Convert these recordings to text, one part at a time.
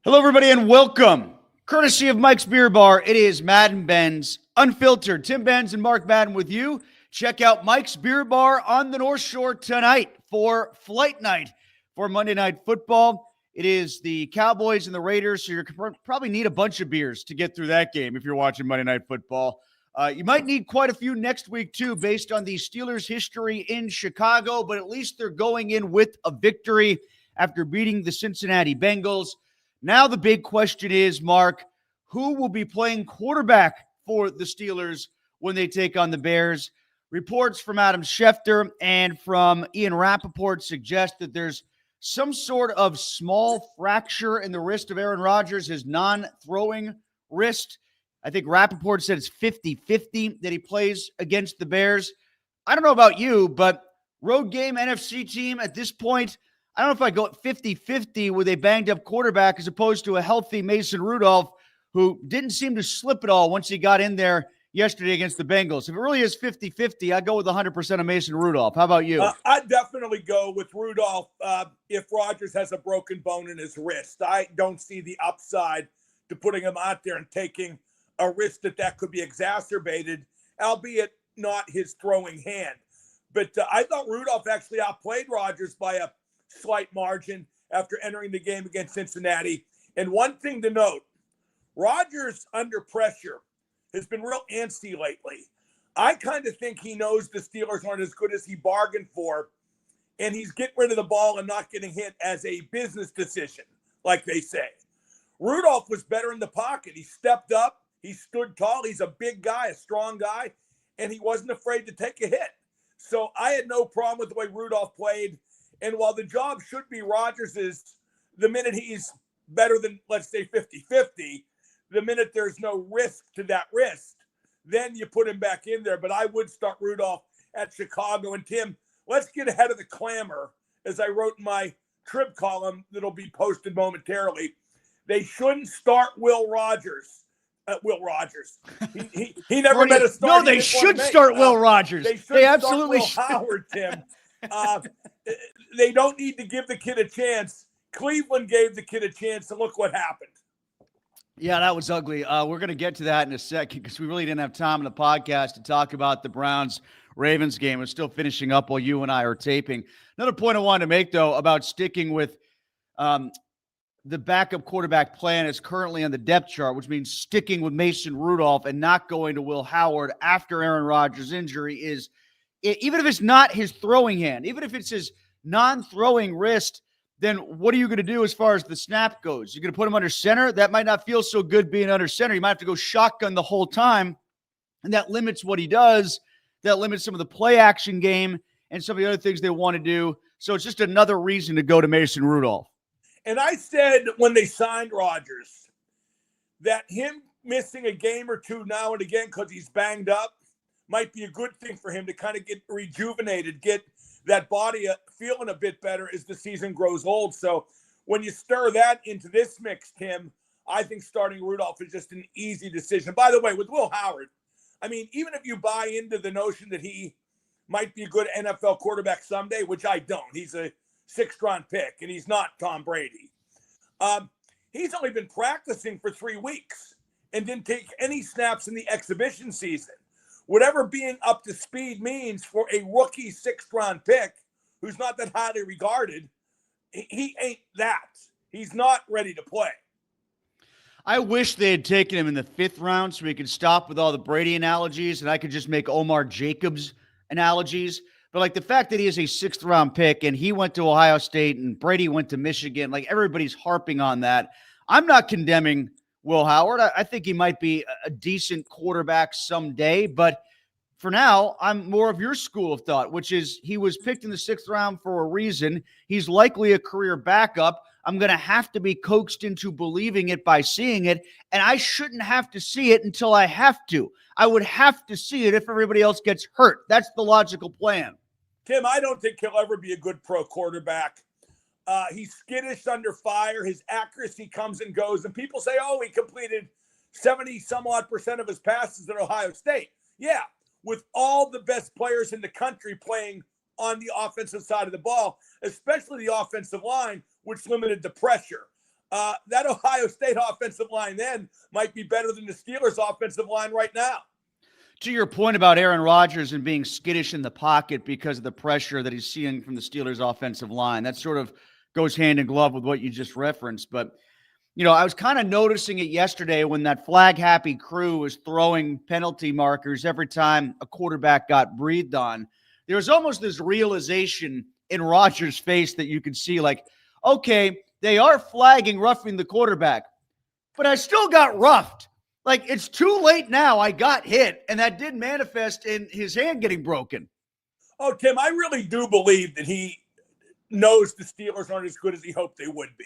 Hello, everybody, and welcome. Courtesy of Mike's Beer Bar, it is Madden and Benz, Unfiltered. Tim Benz and Mark Madden with you. Check out Mike's Beer Bar on the North Shore tonight for Flight Night for Monday Night Football. It is the Cowboys and the Raiders, so you probably need a bunch of beers to get through that game if you're watching Monday Night Football. You might need quite a few next week, too, based on the Steelers' history in Chicago, but at least they're going in with a victory after beating the Cincinnati Bengals. Now the big question is, Mark, who will be playing quarterback for the Steelers when they take on the Bears? Reports from Adam Schefter and from Ian Rappaport suggest that there's some sort of small fracture in the wrist of Aaron Rodgers, his non-throwing wrist. I think Rappaport said it's 50-50 that he plays against the Bears. I don't know about you, but road game NFC team at this point, I don't know if I go 50-50 with a banged-up quarterback as opposed to a healthy Mason Rudolph who didn't seem to slip at all once he got in there yesterday against the Bengals. If it really is 50-50, I'd go with 100% of Mason Rudolph. How about you? I'd definitely go with Rudolph if Rodgers has a broken bone in his wrist. I don't see the upside to putting him out there and taking a risk that could be exacerbated, albeit not his throwing hand. But I thought Rudolph actually outplayed Rodgers by a slight margin after entering the game against Cincinnati. And one thing to note, Rodgers under pressure has been real antsy lately. I kind of think he knows the Steelers aren't as good as he bargained for, and he's getting rid of the ball and not getting hit as a business decision, like they say. Rudolph was better in the pocket. He stepped up. He stood tall. He's a big guy, a strong guy, and he wasn't afraid to take a hit. So I had no problem with the way Rudolph played. And while the job should be Rodgers's, the minute he's better than, let's say, 50-50, the minute there's no risk to that wrist, then you put him back in there. But I would start Rudolph at Chicago. And, Tim, let's get ahead of the clamor, as I wrote in my Trib column that'll be posted momentarily. They shouldn't start Will Rogers. Will Rogers. He never met a start. No, they should start Will Rogers. They absolutely start Will Howard, Tim. They don't need to give the kid a chance. Cleveland gave the kid a chance, and look what happened. Yeah, that was ugly. We're going to get to that in a second because we really didn't have time in the podcast to talk about the Browns-Ravens game. We're still finishing up while you and I are taping. Another point I wanted to make, though, about sticking with the backup quarterback plan is currently on the depth chart, which means sticking with Mason Rudolph and not going to Will Howard after Aaron Rodgers' injury is, even if it's not his throwing hand, even if it's his non-throwing wrist, then what are you going to do as far as the snap goes? You're going to put him under center? That might not feel so good being under center. You might have to go shotgun the whole time, and that limits what he does. That limits some of the play action game and some of the other things they want to do. So it's just another reason to go to Mason Rudolph. And I said when they signed Rodgers that him missing a game or two now and again because he's banged up might be a good thing for him to kind of get rejuvenated, get that body feeling a bit better as the season grows old. So when you stir that into this mix, Tim, I think starting Rudolph is just an easy decision. By the way, with Will Howard, I mean, even if you buy into the notion that he might be a good NFL quarterback someday, which I don't, he's a sixth-round pick, and he's not Tom Brady. He's only been practicing for 3 weeks and didn't take any snaps in the exhibition season. Whatever being up to speed means for a rookie sixth-round pick who's not that highly regarded, he ain't that. He's not ready to play. I wish they had taken him in the 5th round so we could stop with all the Brady analogies and I could just make Omar Jacobs analogies. But like the fact that he is a 6th round pick and he went to Ohio State and Brady went to Michigan, like everybody's harping on that. I'm not condemning Will Howard. I think he might be a decent quarterback someday, but for now, I'm more of your school of thought, which is he was picked in the 6th round for a reason. He's likely a career backup. I'm going to have to be coaxed into believing it by seeing it, and I shouldn't have to see it until I have to. I would have to see it if everybody else gets hurt. That's the logical plan. Tim, I don't think he'll ever be a good pro quarterback. He's skittish under fire. His accuracy comes and goes, and people say, oh, he completed 70-some-odd% of his passes at Ohio State. Yeah, with all the best players in the country playing on the offensive side of the ball, especially the offensive line, which limited the pressure. That Ohio State offensive line then might be better than the Steelers' offensive line right now. To your point about Aaron Rodgers and being skittish in the pocket because of the pressure that he's seeing from the Steelers' offensive line, that sort of goes hand in glove with what you just referenced. But, I was kind of noticing it yesterday when that flag-happy crew was throwing penalty markers every time a quarterback got breathed on. There was almost this realization in Rodgers' face that you could see, like, okay, they are flagging roughing the quarterback, but I still got roughed. Like, it's too late now. I got hit, and that did manifest in his hand getting broken. Oh, Tim, I really do believe that he knows the Steelers aren't as good as he hoped they would be,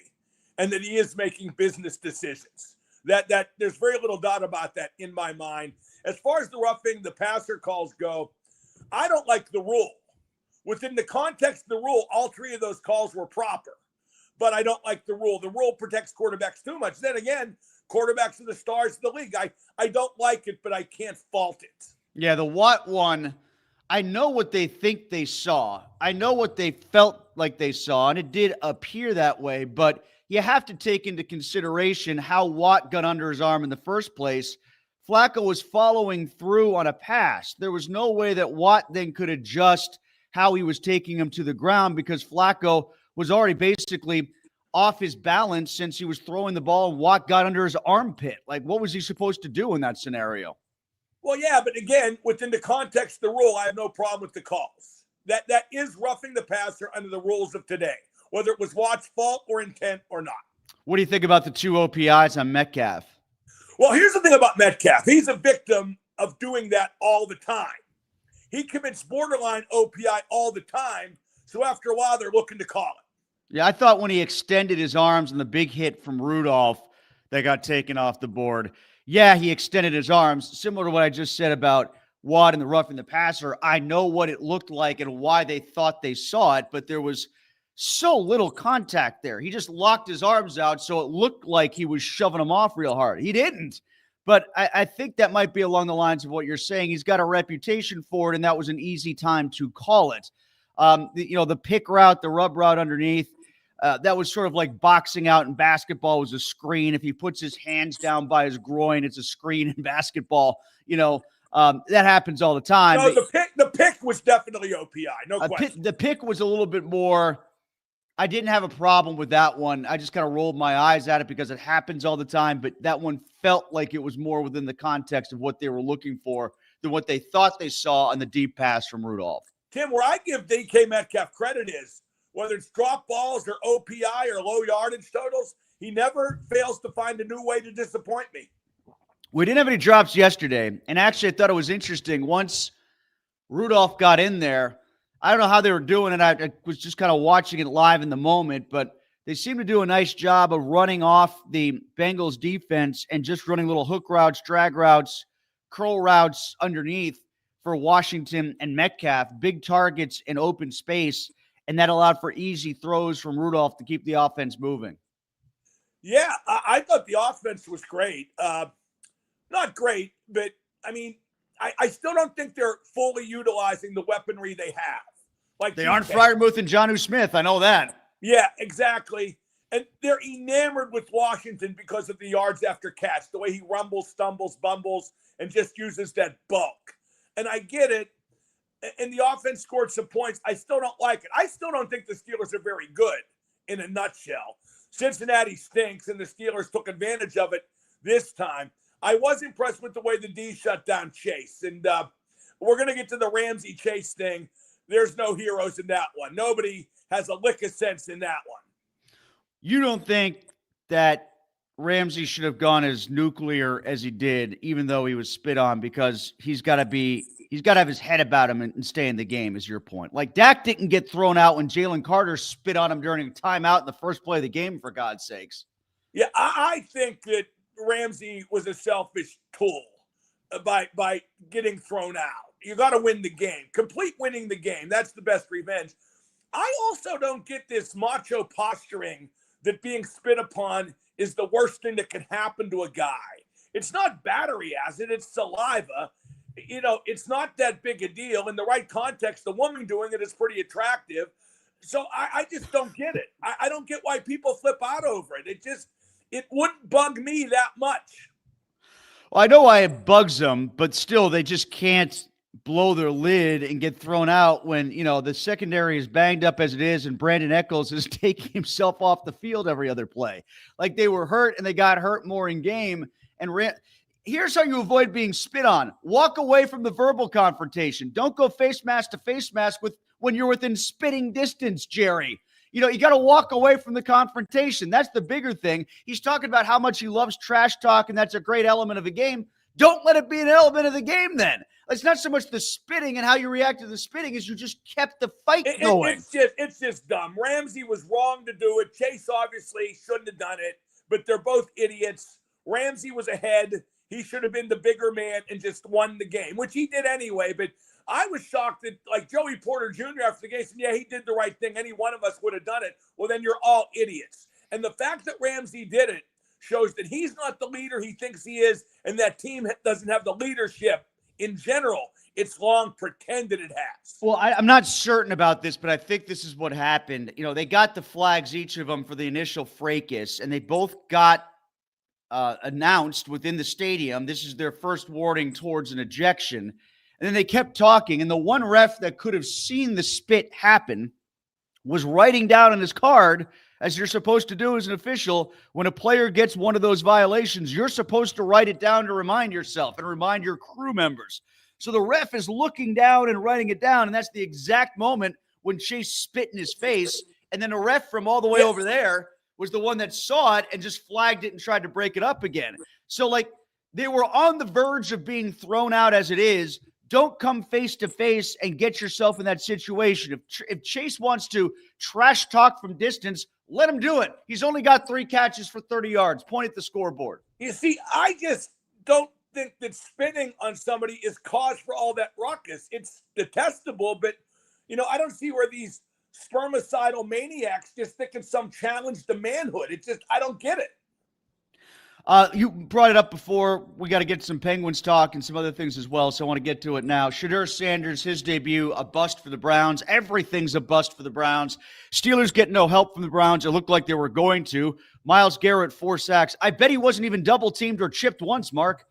and that he is making business decisions. That there's very little doubt about that in my mind. As far as the roughing the passer calls go, I don't like the rule. Within the context of the rule, all three of those calls were proper, but I don't like the rule. The rule protects quarterbacks too much. Then again, quarterbacks are the stars of the league. I don't like it, but I can't fault it. Yeah, the Watt one, I know what they think they saw. I know what they felt like they saw, and it did appear that way, but you have to take into consideration how Watt got under his arm in the first place. Flacco was following through on a pass. There was no way that Watt then could adjust how he was taking him to the ground because Flacco was already basically off his balance since he was throwing the ball and Watt got under his armpit. Like, what was he supposed to do in that scenario? Well, yeah, but again, within the context of the rule, I have no problem with the calls. That is roughing the passer under the rules of today, whether it was Watt's fault or intent or not. What do you think about the 2 OPIs on Metcalf? Well, here's the thing about Metcalf. He's a victim of doing that all the time. He commits borderline OPI all the time, so after a while, they're looking to call it. Yeah, I thought when he extended his arms and the big hit from Rudolph that got taken off the board, yeah, he extended his arms, similar to what I just said about Watt and the roughing the passer. I know what it looked like and why they thought they saw it, but there was so little contact there. He just locked his arms out, so it looked like he was shoving them off real hard. He didn't. But I think that might be along the lines of what you're saying. He's got a reputation for it, and that was an easy time to call it. The pick route, the rub route underneath, that was sort of like boxing out in basketball was a screen. If he puts his hands down by his groin, it's a screen in basketball. That happens all the time. No, the pick was definitely OPI, no question. The pick was a little bit more. I didn't have a problem with that one. I just kind of rolled my eyes at it because it happens all the time. But that one felt like it was more within the context of what they were looking for than what they thought they saw on the deep pass from Rudolph. Tim, where I give DK Metcalf credit is, whether it's drop balls or OPI or low yardage totals, he never fails to find a new way to disappoint me. We didn't have any drops yesterday. And actually, I thought it was interesting. Once Rudolph got in there, I don't know how they were doing it. I was just kind of watching it live in the moment, but they seem to do a nice job of running off the Bengals defense and just running little hook routes, drag routes, curl routes underneath for Washington and Metcalf, big targets in open space, and that allowed for easy throws from Rudolph to keep the offense moving. Yeah, I thought the offense was great. Not great, but, I still don't think they're fully utilizing the weaponry they have. Like they aren't Freiermuth and Jonnu Smith. I know that. Yeah, exactly. And they're enamored with Washington because of the yards after catch, the way he rumbles, stumbles, bumbles, and just uses that bulk. And I get it. And the offense scored some points. I still don't like it. I still don't think the Steelers are very good in a nutshell. Cincinnati stinks, and the Steelers took advantage of it this time. I was impressed with the way the D shut down Chase. And we're going to get to the Ramsey Chase thing. There's no heroes in that one. Nobody has a lick of sense in that one. You don't think that Ramsey should have gone as nuclear as he did, even though he was spit on, because he's got to have his head about him and stay in the game, is your point. Like, Dak didn't get thrown out when Jalen Carter spit on him during a timeout in the first play of the game, for God's sakes. Yeah, I think that Ramsey was a selfish tool by getting thrown out. You got to win the game. Complete winning the game. That's the best revenge. I also don't get this macho posturing that being spit upon is the worst thing that can happen to a guy. It's not battery acid. It's saliva. It's not that big a deal. In the right context, the woman doing it is pretty attractive. So I just don't get it. I don't get why people flip out over it. It wouldn't bug me that much. Well, I know why it bugs them, but still, they just can't blow their lid and get thrown out when, the secondary is banged up as it is, and Brandon Echols is taking himself off the field every other play. Like, they were hurt, and they got hurt more in game. And here's how you avoid being spit on. Walk away from the verbal confrontation. Don't go face mask to face mask when you're within spitting distance, Jerry. You got to walk away from the confrontation. That's the bigger thing. He's talking about how much he loves trash talk, and that's a great element of the game. Don't let it be an element of the game then. It's not so much the spitting and how you react to the spitting as you just kept the fight going. It's just dumb. Ramsey was wrong to do it. Chase obviously shouldn't have done it, but they're both idiots. Ramsey was ahead. He should have been the bigger man and just won the game, which he did anyway, but I was shocked that, like, Joey Porter Jr. after the game said, yeah, he did the right thing. Any one of us would have done it. Well, then you're all idiots. And the fact that Ramsey did it shows that he's not the leader he thinks he is, and that team doesn't have the leadership in general it's long pretended it has. Well, I'm not certain about this, but I think this is what happened. They got the flags, each of them, for the initial fracas, and they both got announced within the stadium. This is their first warning towards an ejection. And then they kept talking, and the one ref that could have seen the spit happen was writing down on his card, as you're supposed to do as an official, when a player gets one of those violations, you're supposed to write it down to remind yourself and remind your crew members. So the ref is looking down and writing it down, and that's the exact moment when Chase spit in his face, and then the ref from all the way over there was the one that saw it and just flagged it and tried to break it up again. So, they were on the verge of being thrown out as it is. Don't come face to face and get yourself in that situation. If Chase wants to trash talk from distance, let him do it. He's only got 3 catches for 30 yards. Point at the scoreboard. You see, I just don't think that spitting on somebody is cause for all that ruckus. It's detestable, but, I don't see where these spermicidal maniacs just thinking some challenge to manhood. I don't get it. You brought it up before. We got to get some Penguins talk and some other things as well, so I want to get to it now. Shedeur Sanders, his debut, a bust for the Browns. Everything's a bust for the Browns. Steelers get no help from the Browns. It looked like they were going to. Myles Garrett, 4 sacks. I bet he wasn't even double-teamed or chipped once, Mark.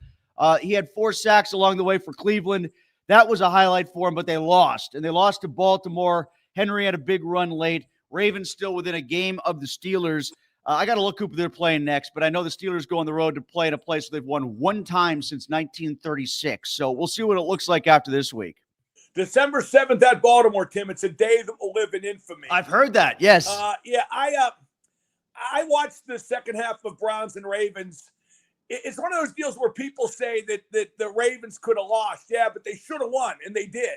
He had 4 sacks along the way for Cleveland. That was a highlight for him, but they lost. And they lost to Baltimore. Henry had a big run late. Ravens still within a game of the Steelers. I got to look who they're playing next, but I know the Steelers go on the road to play at a place where they've won 1 time since 1936. So we'll see what it looks like after this week. December 7th at Baltimore, Tim. It's a day that will live in infamy. I've heard that, yes. I watched the second half of Browns and Ravens. It's one of those deals where people say that the Ravens could have lost. Yeah, but they should have won, and they did.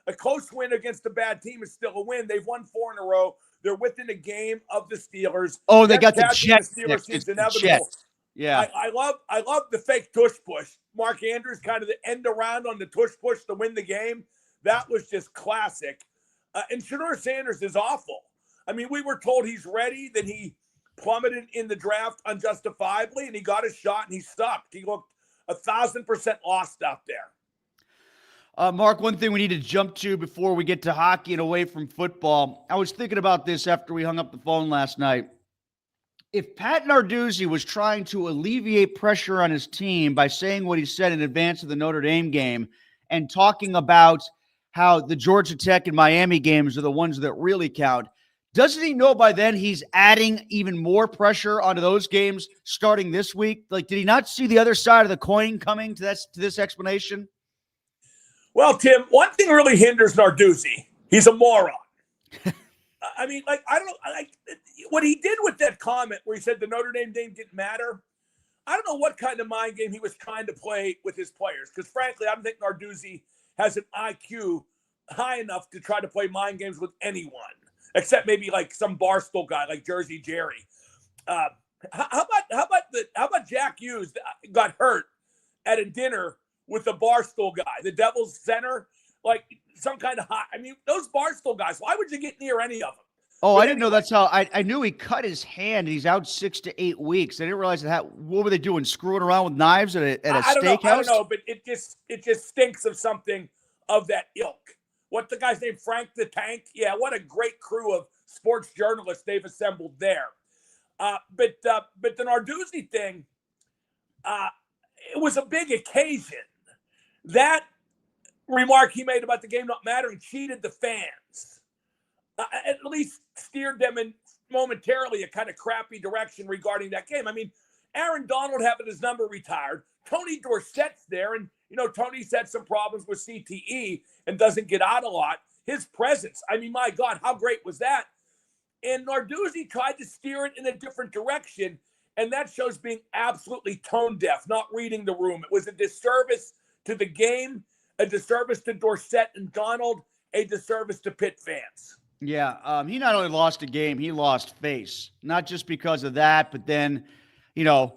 A close win against a bad team is still a win. They've won 4 in a row. They're within a game of the Steelers. Oh, they got the Jets. The Steelers seems inevitable. Yeah, I love the fake tush push. Mark Andrews kind of the end around on the tush push to win the game. That was just classic. And Shedeur Sanders is awful. I mean, we were told he's ready, then he plummeted in the draft unjustifiably, and he got his shot and he sucked. He looked 1,000% lost out there. Mark, one thing we need to jump to before we get to hockey and away from football. I was thinking about this after we hung up the phone last night. If Pat Narduzzi was trying to alleviate pressure on his team by saying what he said in advance of the Notre Dame game and talking about how the Georgia Tech and Miami games are the ones that really count, doesn't he know by then he's adding even more pressure onto those games starting this week? Did he not see the other side of the coin coming to this explanation? Well, Tim, one thing really hinders Narduzzi. He's a moron. I mean, what he did with that comment where he said the Notre Dame game didn't matter. I don't know what kind of mind game he was trying to play with his players, because frankly, I don't think Narduzzi has an IQ high enough to try to play mind games with anyone, except maybe some Barstool guy like Jersey Jerry. How about Jack Hughes got hurt at a dinner with the Barstool guy, the Devil's center, some kind of hot. I mean, those Barstool guys, why would you get near any of them? Oh, I didn't know that's how. I knew he cut his hand. He's out 6 to 8 weeks. I didn't realize that. What were they doing? Screwing around with knives at a steakhouse? I don't know, but it just stinks of something of that ilk. what the guy's name, Frank the Tank. Yeah, what a great crew of sports journalists they've assembled there. But the Narduzzi thing, it was a big occasion. That remark he made about the game not mattering cheated the fans. At least steered them in momentarily a kind of crappy direction regarding that game. I mean, Aaron Donald having his number retired. Tony Dorsett's there, and Tony's had some problems with CTE and doesn't get out a lot. His presence, I mean, my God, how great was that? And Narduzzi tried to steer it in a different direction, and that shows being absolutely tone deaf, not reading the room. It was a disservice to the game, a disservice to Dorsett and Donald, a disservice to Pitt fans. Yeah, he not only lost a game, he lost face. Not just because of that, but then,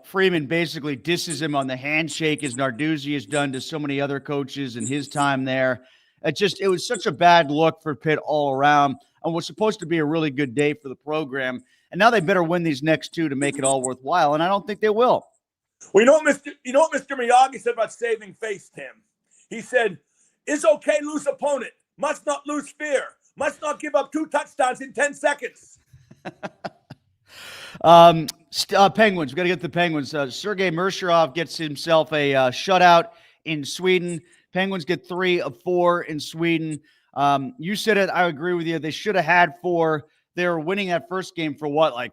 Freeman basically disses him on the handshake as Narduzzi has done to so many other coaches in his time there. It was such a bad look for Pitt all around, and was supposed to be a really good day for the program. And now they better win these next two to make it all worthwhile, and I don't think they will. Well, you know what Mr. Miyagi said about saving face, Tim? He said, "It's okay, lose opponent. Must not lose fear. Must not give up 2 touchdowns in 10 seconds." Penguins. We got to get the Penguins. Sergei Mershurov gets himself a shutout in Sweden. Penguins get 3 of 4 in Sweden. You said it. I agree with you. They should have had 4. They were winning that first game for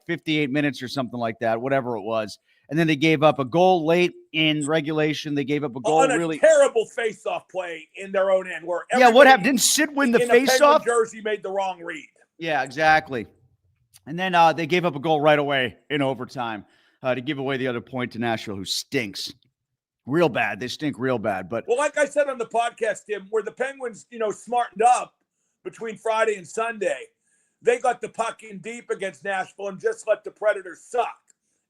58 minutes or something like that, whatever it was. And then they gave up a goal late in regulation. They gave up a goal on a terrible face-off play in their own end. Where what happened? Didn't Sid win the face-off? Jersey made the wrong read. Yeah, exactly. And then they gave up a goal right away in overtime to give away the other point to Nashville, who stinks real bad. They stink real bad. But like I said on the podcast, Tim, where the Penguins, smartened up between Friday and Sunday, they got the puck in deep against Nashville and just let the Predators suck,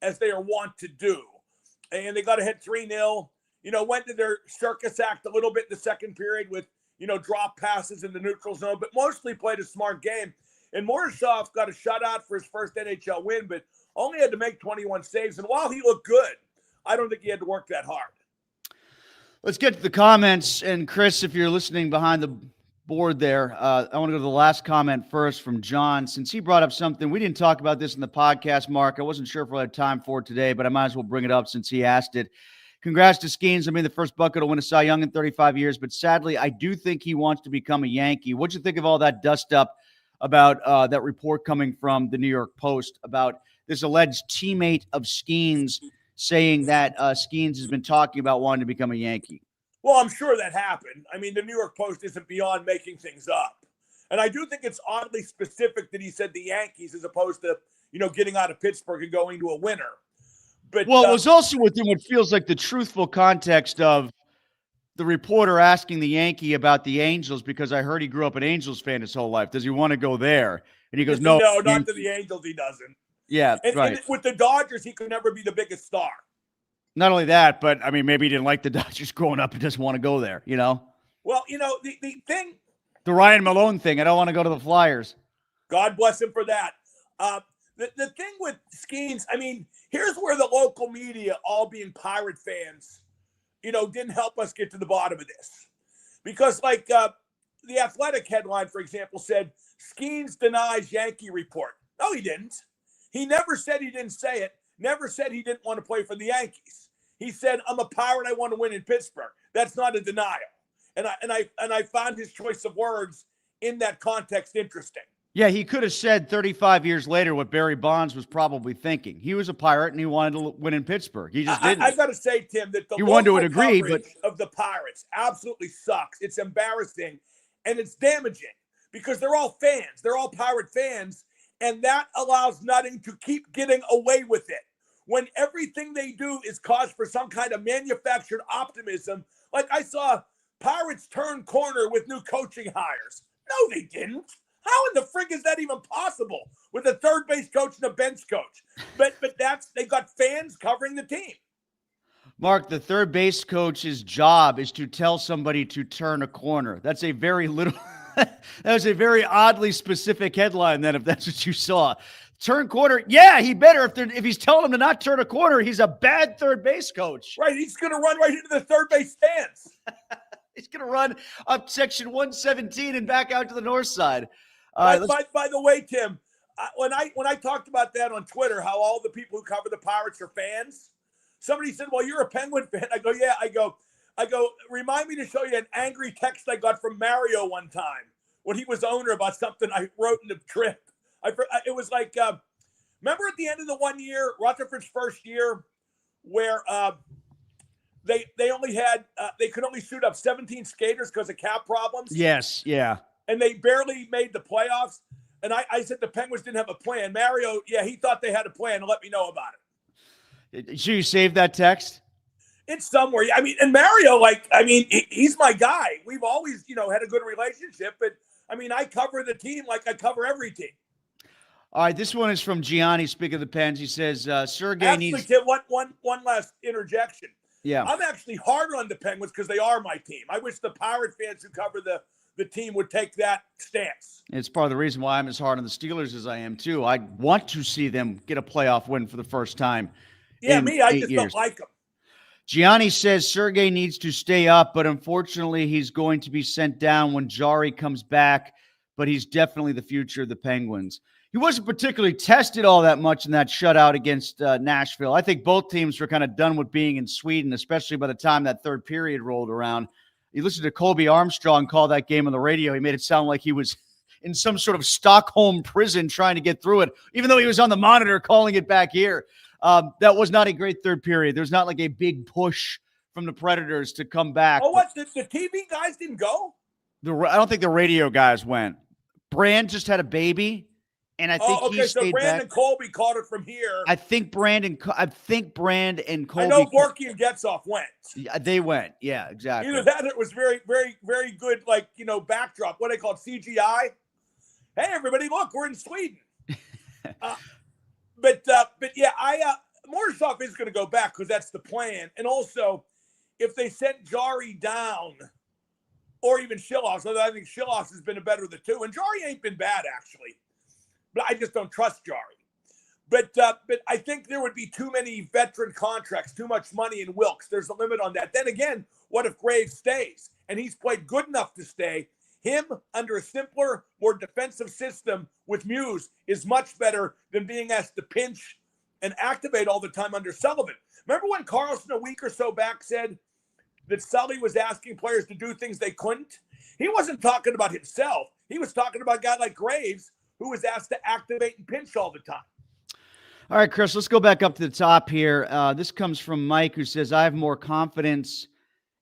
as they are wont to do. And they got ahead 3-0, went to their circus act a little bit in the second period with, drop passes in the neutral zone, but mostly played a smart game. And Morozov got a shutout for his first NHL win, but only had to make 21 saves. And while he looked good, I don't think he had to work that hard. Let's get to the comments. And Chris, if you're listening behind the board there, I want to go to the last comment first from John, since he brought up something. We didn't talk about this in the podcast, Mark. I wasn't sure if we had time for it today, but I might as well bring it up since he asked it. Congrats to Skeens. I mean, the first bucket to win a Cy Young in 35 years, but sadly, I do think he wants to become a Yankee. What'd you think of all that dust up about that report coming from the New York Post about this alleged teammate of Skeens saying that Skeens has been talking about wanting to become a Yankee? Well, I'm sure that happened. I mean, the New York Post isn't beyond making things up. And I do think it's oddly specific that he said the Yankees as opposed to, getting out of Pittsburgh and going to a winner. But, it was also within what feels like the truthful context of the reporter asking the Yankee about the Angels, because I heard he grew up an Angels fan his whole life. Does he want to go there? And he goes, no, not to the Angels. He doesn't. Yeah, right. And with the Dodgers, he could never be the biggest star. Not only that, but I mean, maybe he didn't like the Dodgers growing up and doesn't want to go there, Well, the thing. The Ryan Malone thing. I don't want to go to the Flyers. God bless him for that. The thing with Skeens, I mean, here's where the local media, all being Pirate fans, didn't help us get to the bottom of this. Because the Athletic headline, for example, said, Skeens denies Yankee report. No, he didn't. He never said he didn't say it. Never said he didn't want to play for the Yankees. He said, I'm a Pirate. I want to win in Pittsburgh. That's not a denial. And I found his choice of words in that context interesting. Yeah, he could have said 35 years later what Barry Bonds was probably thinking. He was a Pirate and he wanted to win in Pittsburgh. He just didn't. I got to say, Tim, that the local coverage of the Pirates absolutely sucks. It's embarrassing and it's damaging because they're all fans. They're all Pirate fans, and that allows Nutting to keep getting away with it. When everything they do is cause for some kind of manufactured optimism, like I saw Pirates turn corner with new coaching hires. No, they didn't. How in the frig is that even possible with a third base coach and a bench coach? But they got fans covering the team. Mark, the third base coach's job is to tell somebody to turn a corner. That's a very little. That was a very oddly specific headline. Then, if that's what you saw, turn corner. Yeah, he better. If he's telling him to not turn a corner, he's a bad third base coach. Right, he's going to run right into the third base stands. He's going to run up section 117 and back out to the north side. All right, by the way, Tim, when I talked about that on Twitter, how all the people who cover the Pirates are fans, somebody said, "Well, you're a Penguin fan." I go, "Yeah." I go, remind me to show you an angry text I got from Mario one time when he was owner about something I wrote in the trip. It was like, remember at the end of the 1 year, Rutherford's first year, where they only had they could only suit up 17 skaters because of cap problems. Yes, yeah. And they barely made the playoffs. And I said the Penguins didn't have a plan. Mario, yeah, he thought they had a plan and let me know about it. Should you save that text? It's somewhere. I mean, and Mario, he's my guy. We've always, had a good relationship. But, I cover the team like I cover every team. All right, this one is from Gianni, speaking of the Pens. He says, Sergey needs... Tim, one last interjection. Yeah. I'm actually harder on the Penguins because they are my team. I wish the Pirate fans who cover the team would take that stance. It's part of the reason why I'm as hard on the Steelers as I am, too. I want to see them get a playoff win for the first time. Yeah, I just don't like them. Gianni says Sergey needs to stay up, but unfortunately he's going to be sent down when Jari comes back, but he's definitely the future of the Penguins. He wasn't particularly tested all that much in that shutout against Nashville. I think both teams were kind of done with being in Sweden, especially by the time that third period rolled around. You listen to Colby Armstrong call that game on the radio. He made it sound like he was in some sort of Stockholm prison trying to get through it, even though he was on the monitor calling it back here. That was not a great third period. There's not like a big push from the Predators to come back. Oh, what? The TV guys didn't go? I don't think the radio guys went. Brand just had a baby, and I think he stayed Brand back. And Colby called it from here. I think Brand and Colby. I know Borky and Getzoff went. They went. Yeah, exactly. Either that or it was very, very, very good, backdrop. What they call CGI. Hey, everybody, look, we're in Sweden. But yeah, Morozov is going to go back because that's the plan. And also, if they sent Jari down, or even Shiloff, so I think Shiloff has been a better of the two. And Jari ain't been bad, actually. But I just don't trust Jari. But I think there would be too many veteran contracts, too much money in Wilkes. There's a limit on that. Then again, what if Graves stays? And he's played good enough to stay. Him under a simpler, more defensive system with Muse is much better than being asked to pinch and activate all the time under Sullivan. Remember when Carlson a week or so back said that Sully was asking players to do things they couldn't? He wasn't talking about himself. He was talking about a guy like Graves who was asked to activate and pinch all the time. All right, Chris, let's go back up to the top here. This comes from Mike, who says, I have more confidence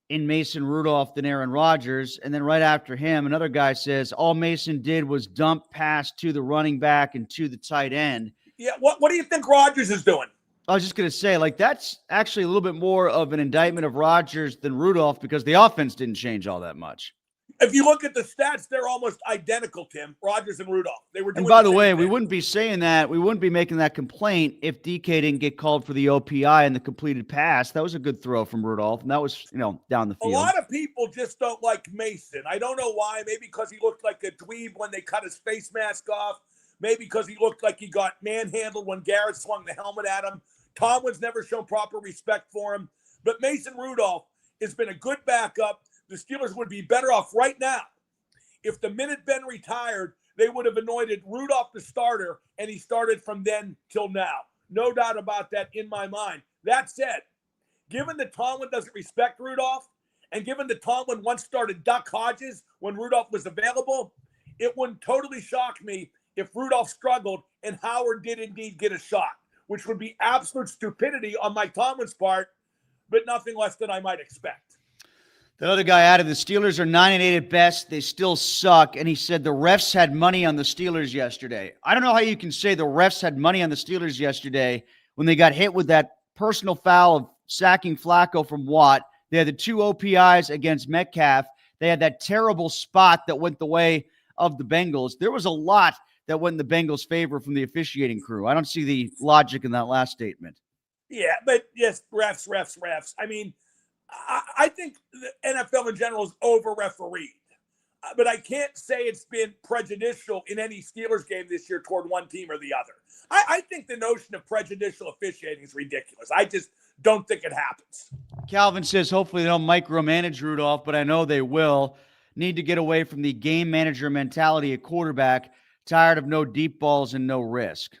in Mason Rudolph than Aaron Rodgers. And then right after him, another guy says, all Mason did was dump pass to the running back and to the tight end. Yeah, what do you think Rodgers is doing? I was just going to say, that's actually a little bit more of an indictment of Rodgers than Rudolph because the offense didn't change all that much. If you look at the stats, they're almost identical, Tim. Rodgers and Rudolph. They were doing. And by the way, we wouldn't be saying that. We wouldn't be making that complaint if DK didn't get called for the OPI and the completed pass. That was a good throw from Rudolph, and that was, down the field. A lot of people just don't like Mason. I don't know why. Maybe because he looked like a dweeb when they cut his face mask off. Maybe because he looked like he got manhandled when Garrett swung the helmet at him. Tomlin's never shown proper respect for him. But Mason Rudolph has been a good backup. The Steelers would be better off right now if the minute Ben retired, they would have anointed Rudolph the starter, and he started from then till now. No doubt about that in my mind. That said, given that Tomlin doesn't respect Rudolph, and given that Tomlin once started Duck Hodges when Rudolph was available, it wouldn't totally shock me if Rudolph struggled and Howard did indeed get a shot, which would be absolute stupidity on Mike Tomlin's part, but nothing less than I might expect. The other guy added, the Steelers are 9-8 at best. They still suck. And he said the refs had money on the Steelers yesterday. I don't know how you can say the refs had money on the Steelers yesterday when they got hit with that personal foul of sacking Flacco from Watt. They had the 2 OPIs against Metcalf. They had that terrible spot that went the way of the Bengals. There was a lot that went in the Bengals' favor from the officiating crew. I don't see the logic in that last statement. Yeah, but yes, refs. I mean, I think the NFL in general is over-refereed. But I can't say it's been prejudicial in any Steelers game this year toward one team or the other. I think the notion of prejudicial officiating is ridiculous. I just don't think it happens. Calvin says hopefully they don't micromanage Rudolph, but I know they will. Need to get away from the game manager mentality at quarterback. Tired of no deep balls and no risk.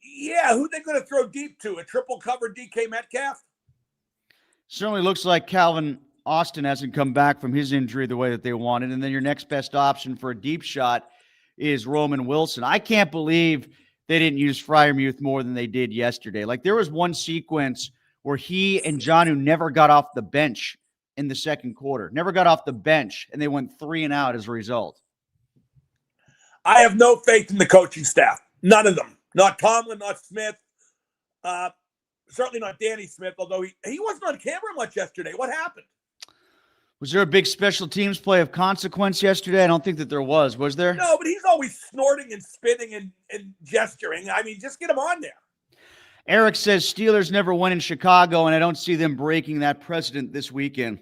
Yeah, who they going to throw deep to? A triple cover DK Metcalf? Certainly looks like Calvin Austin hasn't come back from his injury the way that they wanted. And then your next best option for a deep shot is Roman Wilson. I can't believe they didn't use Freiermuth more than they did yesterday. Like, there was one sequence where he and Jonnu never got off the bench in the second quarter. Never got off the bench, and they went 3 and out as a result. I have no faith in the coaching staff. None of them. Not Tomlin, not Smith. Certainly not Danny Smith, although he wasn't on camera much yesterday. What happened? Was there a big special teams play of consequence yesterday? I don't think that there was. Was there? No, but he's always snorting and spitting and gesturing. I mean, just get him on there. Eric says Steelers never win in Chicago, and I don't see them breaking that precedent this weekend.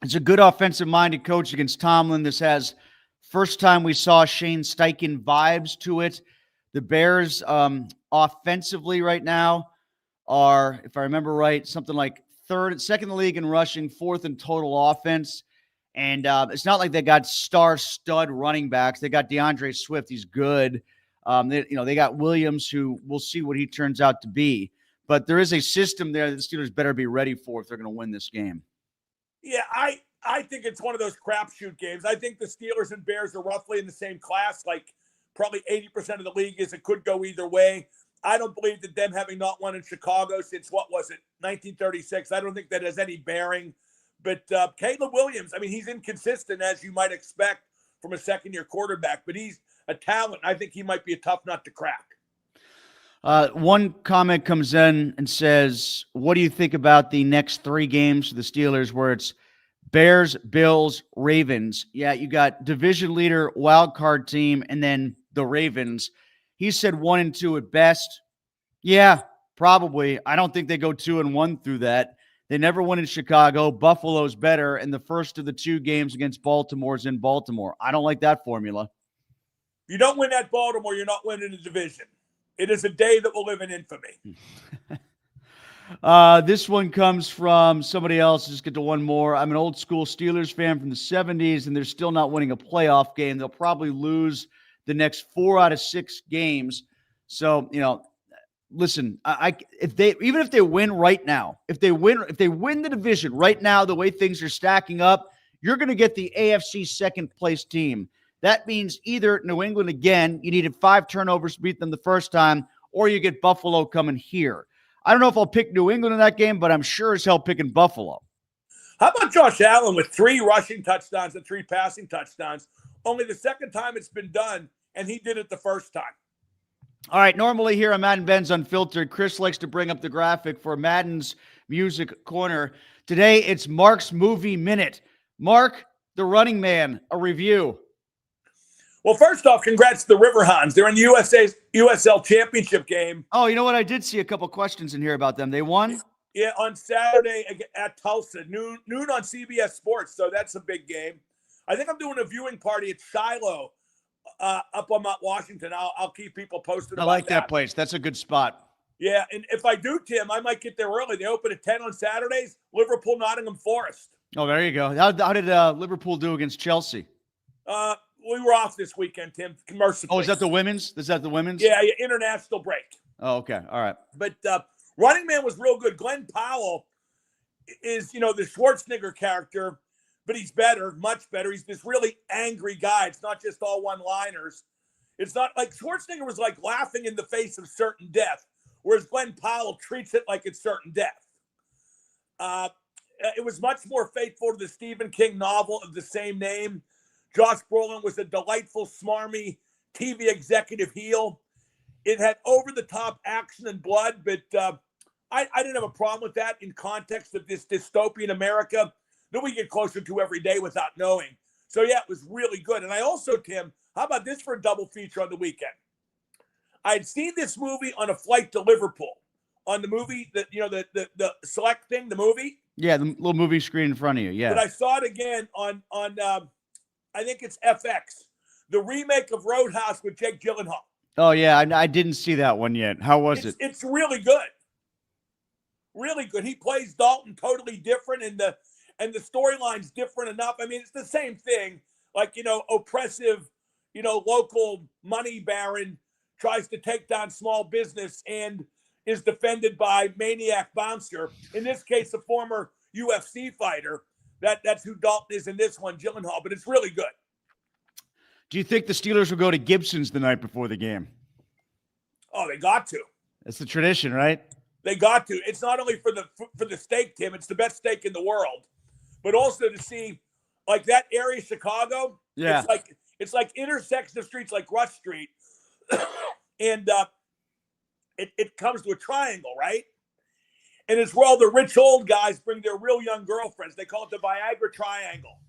It's a good offensive-minded coach against Tomlin. This has first time we saw Shane Steichen vibes to it. The Bears offensively right now are, if I remember right, something like second in the league in rushing, fourth in total offense. And it's not like they got star-stud running backs. They got DeAndre Swift. He's good. They got Williams, who we'll see what he turns out to be. But there is a system there that the Steelers better be ready for if they're going to win this game. Yeah, I think it's one of those crapshoot games. I think the Steelers and Bears are roughly in the same class. Like, probably 80% of the league is it could go either way. I don't believe that them having not won in Chicago since, what was it, 1936, I don't think that has any bearing. But Caleb Williams, I mean, he's inconsistent, as you might expect from a second-year quarterback, but he's a talent. I think he might be a tough nut to crack. One comment comes in and says, what do you think about the next 3 games for the Steelers where it's Bears, Bills, Ravens? Yeah, you got division leader, wild card team, and then the Ravens. He said 1-2 at best. Yeah, probably. I don't think they go 2-1 through that. They never win in Chicago. Buffalo's better, and the first of the 2 games against Baltimore is in Baltimore. I don't like that formula. If you don't win at Baltimore, you're not winning the division. It is a day that will live in infamy. This one comes from somebody else. Just get to one more. I'm an old school Steelers fan from the 70s, and they're still not winning a playoff game. They'll probably lose the next 4 out of 6 games. So, listen, if they win right now, if they win the division right now, the way things are stacking up, you're going to get the AFC second place team. That means either New England again, you needed 5 turnovers to beat them the first time, or you get Buffalo coming here. I don't know if I'll pick New England in that game, but I'm sure as hell picking Buffalo. How about Josh Allen with 3 rushing touchdowns and 3 passing touchdowns? Only the second time it's been done, and he did it the first time. All right, normally here on Madden Benz Unfiltered, Chris likes to bring up the graphic for Madden's Music Corner. Today, it's Mark's Movie Minute. Mark, the running man, a review. Well, first off, congrats to the Riverhounds. They're in the USL Championship game. Oh, you know what? I did see a couple questions in here about them. They won? Yeah, on Saturday at Tulsa, noon on CBS Sports. So that's a big game. I think I'm doing a viewing party at Shiloh up on Mount Washington. I'll keep people posted about that. I like that place. That's a good spot. Yeah, and if I do, Tim, I might get there early. They open at 10 on Saturdays. Liverpool, Nottingham Forest. Oh, there you go. How did Liverpool do against Chelsea? We were off this weekend, Tim, mercifully. Oh, is that the women's? Yeah, international break. Oh, okay. All right. But running man was real good. Glenn Powell is, the Schwarzenegger character, but he's better, much better. He's this really angry guy. It's not just all one-liners. It's not like Schwarzenegger was like laughing in the face of certain death, whereas Glenn Powell treats it like it's certain death. It was much more faithful to the Stephen King novel of the same name. Josh Brolin was a delightful, smarmy TV executive heel. It had over-the-top action and blood, but I didn't have a problem with that in context of this dystopian America that we get closer to every day without knowing. So, yeah, it was really good. And I also, Tim, how about this for a double feature on the weekend? I had seen this movie on a flight to Liverpool, on the movie, the select thing, the movie. Yeah, the little movie screen in front of you, yeah. But I saw it again on I think it's FX, the remake of Roadhouse with Jake Gyllenhaal. Oh, yeah, I didn't see that one yet. How was it? It's really good. really good. He plays Dalton totally different, and the storyline's different enough. I mean, it's the same thing. Like, oppressive, local money baron tries to take down small business and is defended by maniac bouncer. In this case, a former UFC fighter. That's who Dalton is in this one, Gyllenhaal. But it's really good. Do you think the Steelers will go to Gibson's the night before the game? Oh, they got to. That's the tradition, right? They got to. It's not only for the steak, Tim. It's the best steak in the world, but also to see like that area, Chicago. Yeah, it's like intersection of streets like Rush Street, and it comes to a triangle, right? And it's where all the rich old guys bring their real young girlfriends. They call it the Viagra Triangle.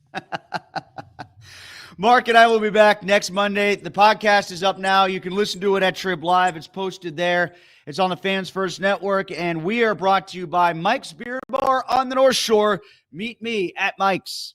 Mark and I will be back next Monday. The podcast is up now. You can listen to it at Trib Live. It's posted there. It's on the Fans First Network. And we are brought to you by Mike's Beer Bar on the North Shore. Meet me at Mike's.